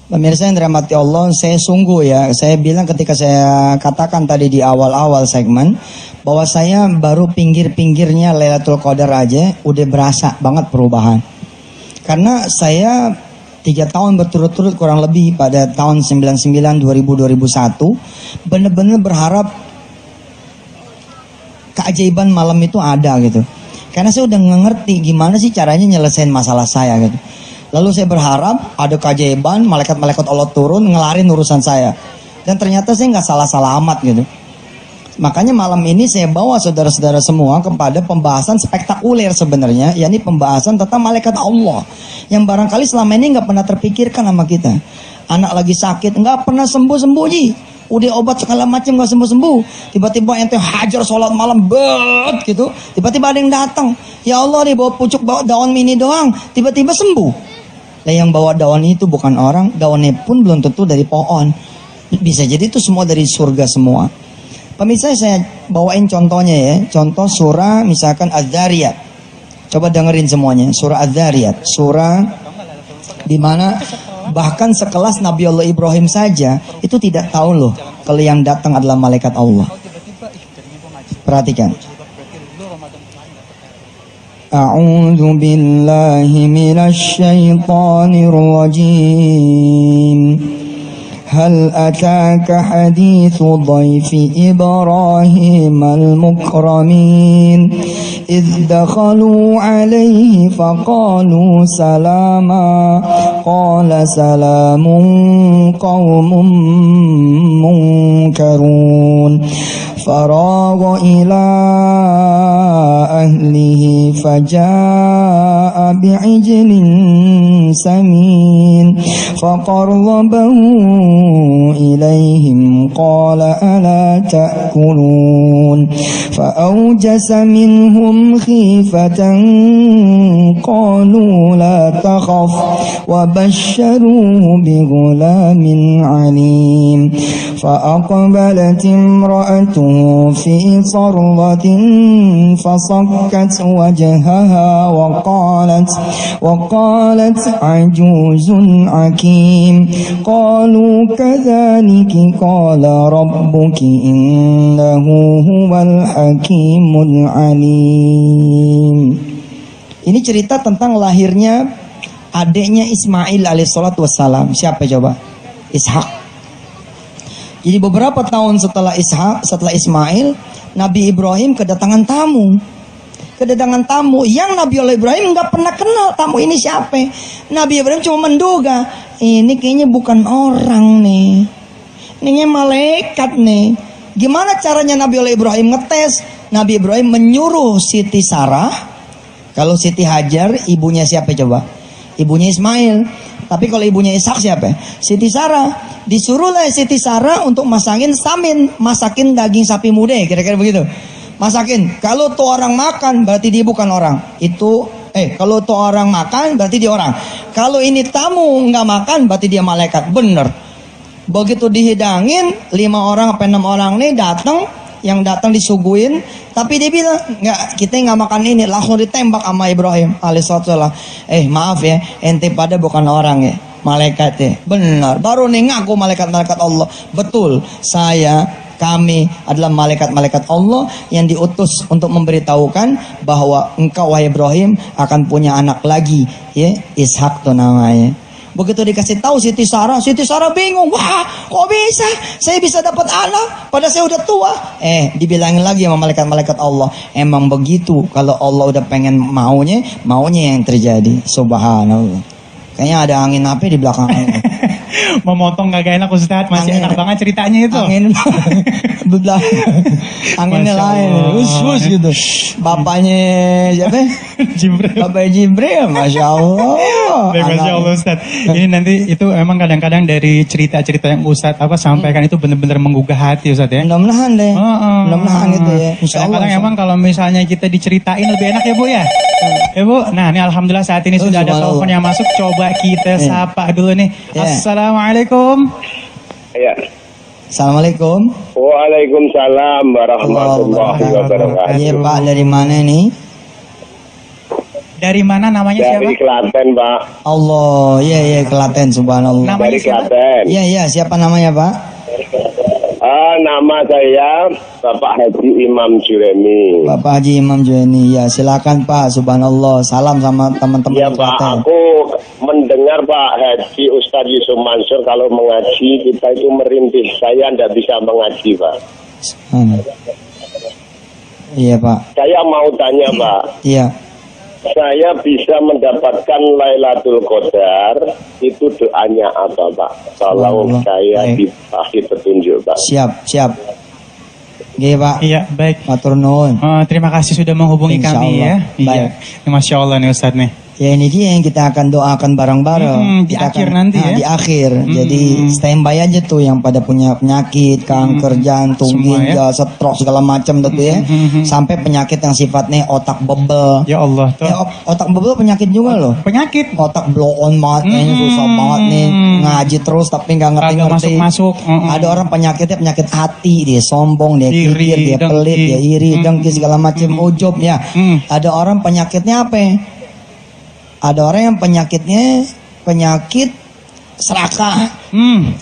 Pemirsa yang dirahmati Allah, saya sungguh ya, saya bilang ketika saya katakan tadi di awal-awal segmen, bahwa saya baru pinggir-pinggirnya Lailatul Qadar aja, udah berasa banget perubahan. Karena saya 3 tahun berturut-turut kurang lebih pada tahun 99, 2000, 2001, benar-benar berharap keajaiban malam itu ada gitu. Karena saya udah ngerti gimana sih caranya nyelesain masalah saya gitu. Lalu saya berharap ada keajaiban, malaikat-malaikat Allah turun ngelarin urusan saya. Dan ternyata saya nggak salah-salah amat gitu. Makanya malam ini saya bawa saudara-saudara semua kepada pembahasan spektakuler sebenarnya, yakni pembahasan tentang malaikat Allah yang barangkali selama ini nggak pernah terpikirkan sama kita. Anak lagi sakit nggak pernah sembuh-sembuh ji, udah obat segala macam nggak sembuh-sembuh. Tiba-tiba ente hajar sholat malam bet gitu, tiba-tiba ada yang datang. Ya Allah, dia bawa pucuk, bawa daun mini doang, tiba-tiba sembuh. Nah, yang bawa daun itu bukan orang, daunnya pun belum tentu dari pohon. Bisa jadi itu semua dari surga semua. Pemirsa, saya bawain contohnya ya. Contoh surah misalkan Az-Zariyat. Coba dengerin semuanya. Surah Az-Zariyat. Surah di mana bahkan sekelas Nabi Allah Ibrahim saja itu tidak tahu loh kalau yang datang adalah malaikat Allah. Perhatikan. A'udzu billahi minasy syaithanir rajim. هل أتاك حديث ضيف إبراهيم المكرمين إذ دخلوا عليه فقالوا سلاما قال سلام قوم منكرون فراغ إلى أهله فجاء بعجل سمين فقربه إليهم قال ألا تأكلون فأوجس منهم خيفة قالوا لا تخف وبشروه بغلام عليم فأقبلت امرأته في صرة فصكت وجهها وقالت عجوز عكيم قالوا كذلك قال ربك إنه هو الحكيم العليم. Ini cerita tentang lahirnya adiknya Ismail alaihissalatu wassalam. Siapa coba? Ishak. Jadi beberapa tahun setelah Ismail, Nabi Ibrahim kedatangan tamu. Kedatangan tamu yang Nabi Allah Ibrahim nggak pernah kenal tamu ini siapa. Nabi Ibrahim cuma menduga, ini kayaknya bukan orang nih. Ini malaikat nih. Gimana caranya Nabi Allah Ibrahim ngetes? Nabi Ibrahim menyuruh Siti Sarah. Kalau Siti Hajar ibunya siapa coba? Ibunya Ismail. Tapi kalau ibunya Ishak siapa? Siti Sarah. Disuruhlah Siti Sarah untuk masakin daging sapi muda, kira-kira begitu. Masakin. Kalau tuh orang makan berarti dia bukan orang. Kalau tuh orang makan berarti dia orang. Kalau ini tamu nggak makan berarti dia malaikat. Bener. Begitu dihidangin 5 orang apa 6 orang nih datang, yang datang disuguhin, tapi dia bilang nggak, kita nggak makan ini, langsung ditembak sama Ibrahim alaihissalam. Maaf ya, ente pada bukan orang ya, malaikatnya. Benar, baru nih ngaku malaikat-malaikat Allah. Betul, kami adalah malaikat-malaikat Allah yang diutus untuk memberitahukan bahwa engkau wahai Ibrahim akan punya anak lagi, ya, Ishak tuh namanya. Begitu dikasih tahu Siti Sarah bingung. Wah, kok bisa? Saya bisa dapat anak padahal saya udah tua. Dibilangin lagi sama malaikat-malaikat Allah, emang begitu, kalau Allah udah pengen maunya yang terjadi. Subhanallah. Kayaknya ada angin apa di belakang. Memotong kagak enak Ustadz, masih Angin. enak banget ceritanya itu. Anginnya Masya lain. Allah. Us gitu. Bapaknya siapa? Jibril. Bapak Jibril, Masya Allah. Baik, Masya Allah Ustadz. Ini nanti itu emang kadang-kadang dari cerita-cerita yang Ustadz sampaikan itu benar-benar menggugah hati Ustadz ya. Mudah-mudahan deh. Mudah-mudahan gitu ya. Insya Allah. Kadang-kadang emang kalau misalnya kita diceritain lebih enak ya Bu ya. Ya Bu, nah ini Alhamdulillah saat ini sudah ada subhanallah. telepon yang masuk. Coba kita sapa dulu nih. Ya. Assalamualaikum. Ya. Assalamualaikum. Waalaikumsalam warahmatullahi wabarakatuh. Iya Pak, dari mana nih? Dari mana namanya Dari siapa? Klaten, Pak. Allah, iya Klaten, subhanallah. Namanya Dari siapa? Klaten. Iya, siapa namanya Pak? Nama saya Bapak Haji Imam Juremi. Bapak Haji Imam Jueni. Ya, silakan Pak, subhanallah. Salam sama teman-teman Ya di Pak, Klaten. aku mendengar Pak Haji Ustadz Yusuf Mansur kalau mengaji kita itu merintih. Saya tidak bisa mengaji Pak. Iya Pak. Saya mau tanya Pak, Iya. saya bisa mendapatkan Lailatul Qadar, itu doanya apa Pak? Tolong Allah. saya Baik. dikasih petunjuk Pak. Siap. Oke Pak. Iya, baik. Matur nuwun. Terima kasih sudah menghubungi Insya kami Allah. ya. Iya. Baik. Ini Masya Allah nih Ustadz nih. Ya ini dia yang kita akan doakan bareng-bareng. Di Kita akhir akan- nanti ya. Di akhir. Jadi standby aja tuh yang pada punya penyakit, kanker jantung, Semua ya. ginjal, stroke segala macam tuh ya. Sampai penyakit yang sifatnya otak bebel. Ya Allah tuh. Otak bebel penyakit juga loh. Penyakit. Otak blow on banget, kayaknya susah banget nih ngaji terus tapi nggak Kagak ngerti-ngerti. masuk-masuk. Ada orang penyakitnya penyakit hati, dia sombong, dia Iri, kikir, dia pelit, dengki. dia iri, dengki segala macam, ujub ya. Ada orang penyakitnya apa? Ya? Ada orang yang penyakitnya penyakit serakah,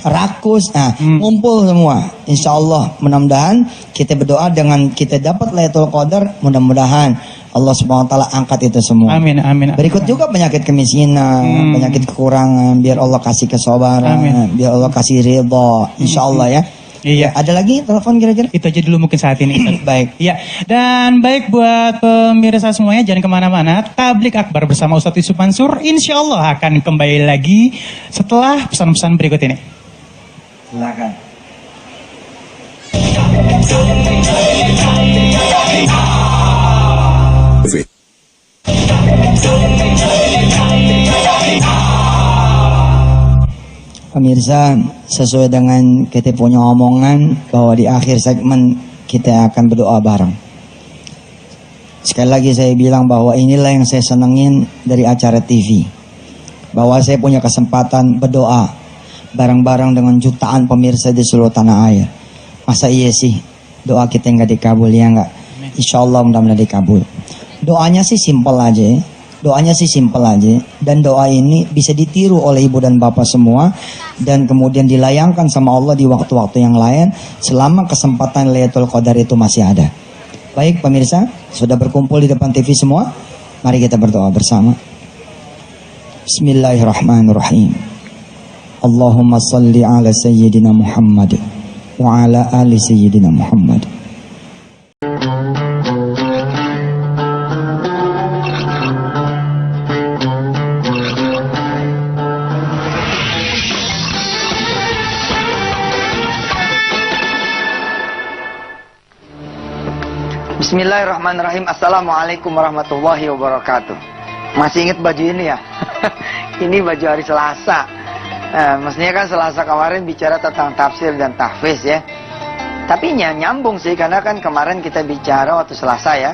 rakus, ngumpul semua. Insya Allah, mudah-mudahan kita berdoa dengan kita dapat Lailatul Qadar, mudah-mudahan Allah Subhanahu Wa Taala angkat itu semua. Amin. Berikut juga penyakit kemiskinan, penyakit kekurangan, biar Allah kasih kesabaran, Amin. biar Allah kasih ridha, insya Allah ya. Iya. Ada lagi telepon kira-kira? Itu aja dulu mungkin saat ini. Baik. Iya. Dan baik buat pemirsa semuanya, jangan kemana-mana. Tablik Akbar bersama Ustadz Yusuf Mansur, insya Allah akan kembali lagi setelah pesan-pesan berikut ini. Silakan. Pemirsa, sesuai dengan kita punya omongan bahwa di akhir segmen kita akan berdoa bareng. Sekali lagi saya bilang bahwa inilah yang saya senengin dari acara TV. Bahwa saya punya kesempatan berdoa bareng-bareng dengan jutaan pemirsa di seluruh tanah air. Masa iya sih doa kita nggak dikabul, ya nggak? Insya Allah mudah-mudahan dikabul. Doanya sih simpel aja. Doanya sih simpel aja, dan doa ini bisa ditiru oleh ibu dan bapak semua, dan kemudian dilayangkan sama Allah di waktu-waktu yang lain selama kesempatan Lailatul Qadar itu masih ada. Baik pemirsa, sudah berkumpul di depan TV semua, mari kita berdoa bersama. Bismillahirrahmanirrahim. Allahumma salli ala Sayyidina Muhammad wa ala ali Sayyidina Muhammad. Bismillahirrahmanirrahim. Assalamualaikum warahmatullahi wabarakatuh. Masih ingat baju ini ya? Ini baju hari Selasa. Mestinya kan Selasa kemarin bicara tentang tafsir dan tahfiz ya. Tapi nyambung sih, karena kan kemarin kita bicara waktu Selasa ya.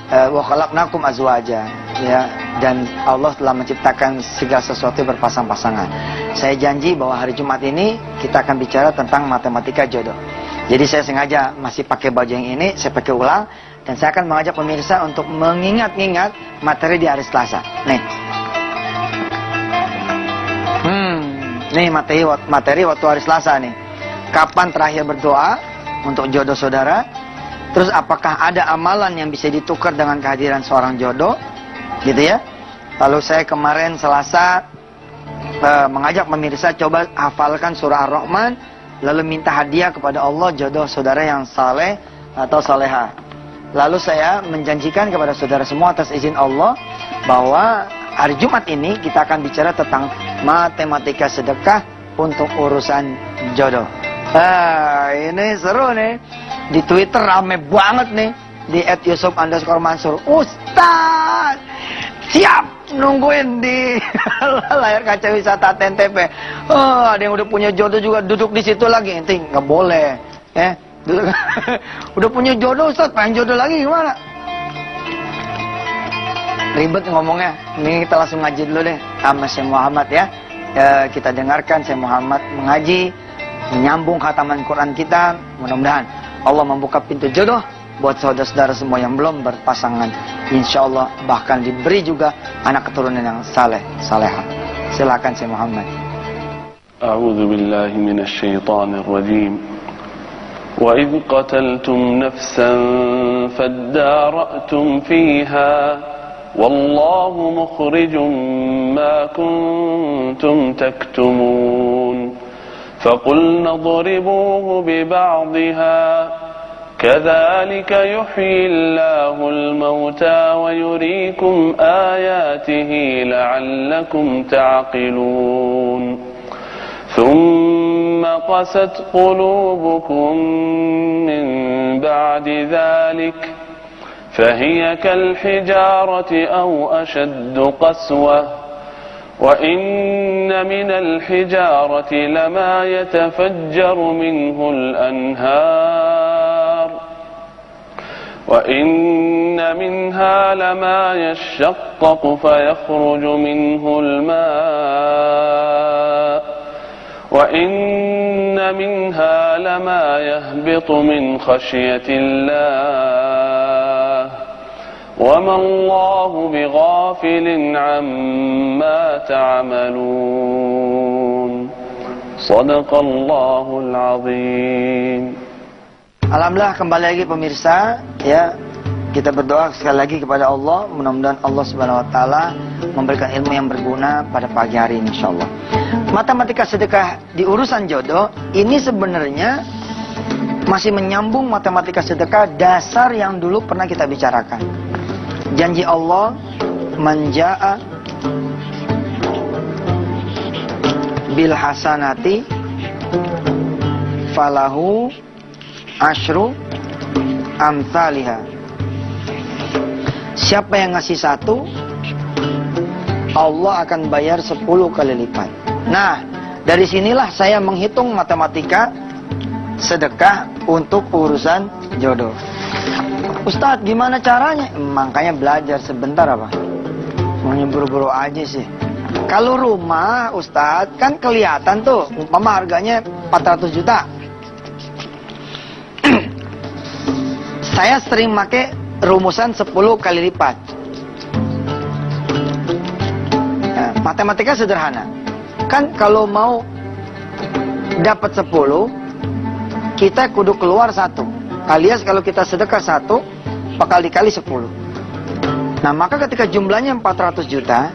Wa khalaqnakum azwaja ya, dan Allah telah menciptakan segala sesuatu berpasang-pasangan. Saya janji bahwa hari Jumat ini kita akan bicara tentang matematika jodoh. Jadi saya sengaja masih pakai baju yang ini, saya pakai ulang, dan saya akan mengajak pemirsa untuk mengingat-ingat materi di hari Selasa. Nih. Nih materi waktu hari Selasa nih. Kapan terakhir berdoa untuk jodoh saudara? Terus apakah ada amalan yang bisa ditukar dengan kehadiran seorang jodoh? Gitu ya. Lalu saya kemarin Selasa mengajak pemirsa coba hafalkan surah Ar-Rahman, lalu minta hadiah kepada Allah jodoh saudara yang saleh atau saleha. Lalu saya menjanjikan kepada saudara semua atas izin Allah bahwa hari Jumat ini kita akan bicara tentang matematika sedekah untuk urusan jodoh. Ini seru nih. Di Twitter rame banget nih. Di @yusuf_mansur. Ustaz, siap nungguin di layar kaca wisata TNTP. Ada yang udah punya jodoh juga duduk di situ lagi. Ente nggak boleh. Udah punya jodoh Ustaz, pengen jodoh lagi gimana? Ribet ngomongnya. Ini kita langsung ngaji dulu deh sama Syekh Muhammad ya. Kita dengarkan Syekh Muhammad mengaji, menyambung khataman Quran kita. Mudah-mudahan Allah membuka pintu jodoh buat saudara-saudara semua yang belum berpasangan. Insya Allah bahkan diberi juga anak keturunan yang saleh, saleha. Silakan Syekh Muhammad. A'udzu billahi minasy syaithanir rajim. وَإِذْ قَتَلْتُمْ نَفْسًا فَادَّارَأْتُمْ فِيهَا وَاللَّهُ مُخْرِجٌ مَا كُنْتُمْ تَكْتُمُونَ فَقُلْنَا اضْرِبُوهُ بِبَعْضِهَا كَذَلِكَ يُحْيِي اللَّهُ الْمَوْتَى وَيُرِيكُمْ آيَاتِهِ لَعَلَّكُمْ تَعْقِلُونَ ثم قست قلوبكم من بعد ذلك فهي كالحجارة أو أشد قسوة وإن من الحجارة لما يتفجر منه الأنهار وإن منها لما يشقق فيخرج منه الماء وَإِنَّ مِنْهَا لَمَا يَهْبِطُ مِنْ خَشْيَةِ اللَّهِ وَمَا اللَّهُ بِغَافِلٍ عَمَّا تَعْمَلُونَ صَدَقَ اللَّهُ الْعَظِيمُ. Alhamdulillah, kembali lagi pemirsa ya. Kita berdoa sekali lagi kepada Allah, mudah-mudahan Allah Subhanahu wa taala memberikan ilmu yang berguna pada pagi hari ini insyaallah. Matematika sedekah di urusan jodoh ini sebenarnya masih menyambung matematika sedekah dasar yang dulu pernah kita bicarakan. Janji Allah, man jaa bil hasanati falahu asyru amsalihha. Siapa yang ngasih satu, Allah akan bayar 10 kali lipat. Nah, dari sinilah saya menghitung matematika sedekah untuk urusan jodoh. Ustadz, gimana caranya? Makanya belajar sebentar apa? Mau buru-buru aja sih. Kalau rumah, Ustadz, kan kelihatan tuh, umpama harganya 400 juta. Saya sering pakai rumusan 10 kali lipat. Nah, matematika sederhana. Kan kalau mau dapat 10, kita kudu keluar 1. Alias kalau kita sedekah 1, bakal dikali 10. Nah, maka ketika jumlahnya 400 juta,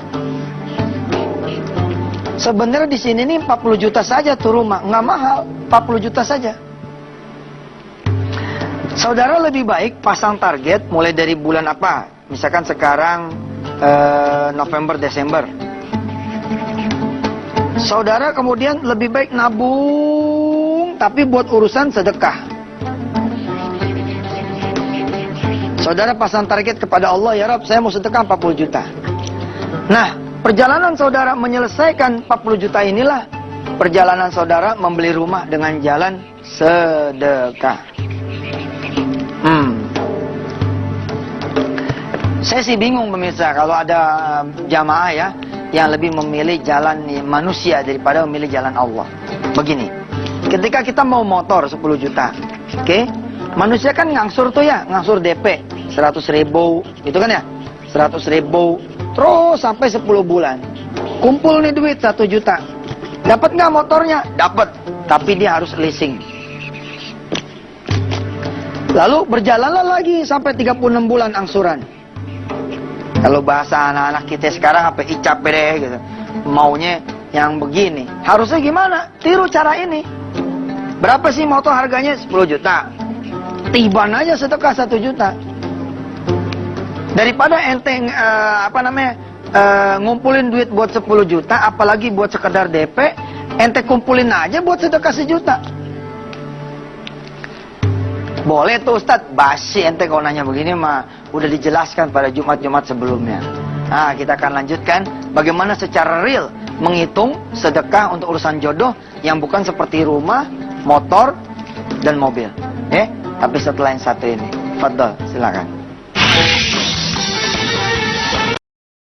sebenarnya di sini nih 40 juta saja tuh rumah, nggak mahal, 40 juta saja. Saudara lebih baik pasang target mulai dari bulan apa? Misalkan sekarang November, Desember. Saudara kemudian lebih baik nabung, tapi buat urusan sedekah. Saudara pasang target kepada Allah, ya Rabb, saya mau sedekah 40 juta. Nah, perjalanan saudara menyelesaikan 40 juta inilah perjalanan saudara membeli rumah dengan jalan sedekah. Saya sih bingung pemirsa kalau ada jamaah ya yang lebih memilih jalan manusia daripada memilih jalan Allah. Begini, ketika kita mau motor 10 juta, oke? Manusia kan ngangsur tuh ya, ngangsur DP 100.000, gitu kan ya? 100.000, terus sampai 10 bulan. Kumpul nih duit 1 juta. Dapat nggak motornya? Dapat, tapi dia harus leasing. Lalu berjalanlah lagi sampai 36 bulan angsuran. Kalau bahasa anak-anak kita sekarang apa icap deh gitu. Maunya yang begini. Harusnya gimana? Tiru cara ini. Berapa sih motor harganya? 10 juta. Tiban aja sedekah 1 juta. Daripada enteng ngumpulin duit buat 10 juta, apalagi buat sekedar DP, ente kumpulin aja buat sedekah 1 juta. Boleh tuh Ustadz, basi ente kalau nanya begini mah udah dijelaskan pada Jumat-Jumat sebelumnya. Nah, kita akan lanjutkan bagaimana secara real menghitung sedekah untuk urusan jodoh yang bukan seperti rumah, motor, dan mobil. Tapi setelah yang satu ini. Fadol, silakan.